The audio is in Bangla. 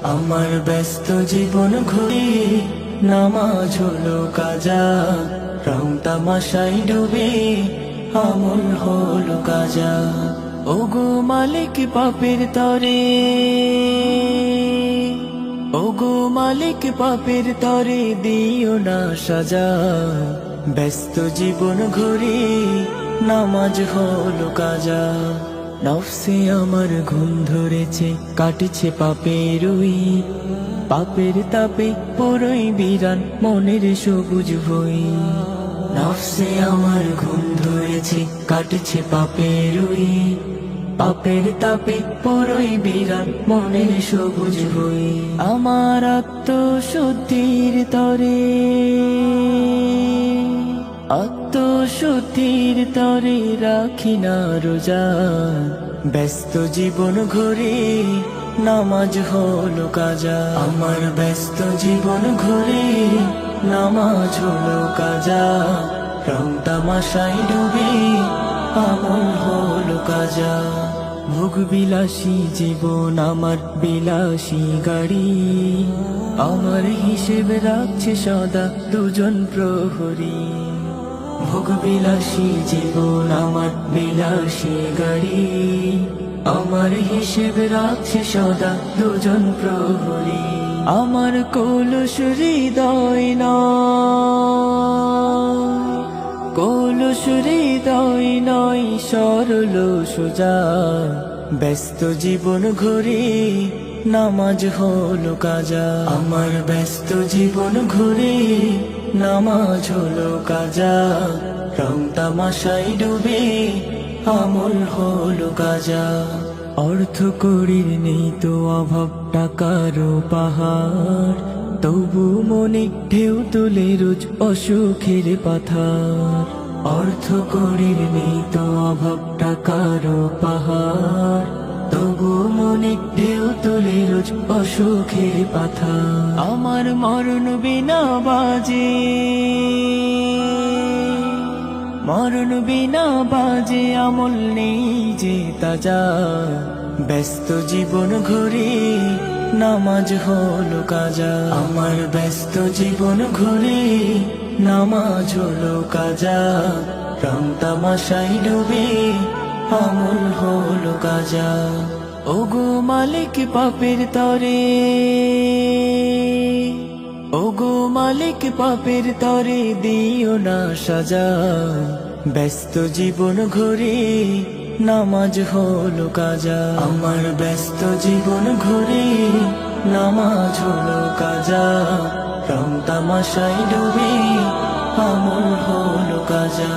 আমার ব্যস্ত জীবন ঘুরে নামাজ হলো কাজা, রং তামাশাই ডুবে আমল হলো কাজা। ওগো মালিক পাপের তরে, ওগো মালিক পাপের তরে দিও না সাজা। ব্যস্ত জীবন ঘুরে নামাজ হলো কাজা। নফসে আমার ঘুম ধরেছে, কাটছে পাপের ওই পাপের তাপে পুরোই বিরান মনের সবুজ ভই। নফসে আমার ঘুম ধরেছে, কাটছে পাপের ওই পাপের তাপে পুরোই বিরান মনের সবুজ ভই। আমার আত্মশুদ্ধির তরে, আত্মশুদ্ধির তরে রাখি না রোজা। ব্যস্ত জীবন ঘুরে নামাজ হলো কাজা। আমার ব্যস্ত জীবন ঘুরে নামাজ হলো কাজা। রং তামাশাই ডুবে আমল হলো কাজা। ভোগ বিলাসী জীবন আমার বিলাসী গাড়ি, আমার হিসেব রাখছে সদা দুজন প্রহরী। ভোগ বিলাসী জীবন আমার বিলাসী গাড়ি, আমার হিসেব রাখছে সদা দুজন প্রহরী। আমার কলুষ হৃদয় নয়, কলুষ হৃদয় নয় সরল সোজা। ব্যস্ত জীবন ঘুরে নামাজ হলো কাজা। আমার ব্যস্ত জীবন ঘুরে নামাজ হলো কাজা। রং তামাশাই ডুবে আমল হলো কাজা। অর্থ করির নেই তো অভাব, টাকারও পাহাড়, তবু মনে ঢেউ তুলে রোজ অসুখের পাথার। অর্থ করির নেই তো অভাব, টাকারও পাহাড়, তবু মনে ঢেউ তুলে রোজ অসুখের পাথার। আমার মরণ বিনা বাজে, মরণ বিনা বাজে আমল নেই যে তাজা। ব্যস্ত জীবন ঘুরে নামাজ হলো কাজা। আমার ব্যস্ত জীবন ঘুরে নামাজ হলো কাজা। রং তামাশাই ডুবে আমল হলো কাজা। ওগো মালিক পাপের তরে, ওগো মালিক পাপের তরে দিও না সাজা। ব্যস্ত জীবন ঘুরে নামাজ হলো কাজা। আমার ব্যস্ত জীবন ঘুরে নামাজ হলো কাজা। রং তামাশাই ডুবে আমল হলো কাজা।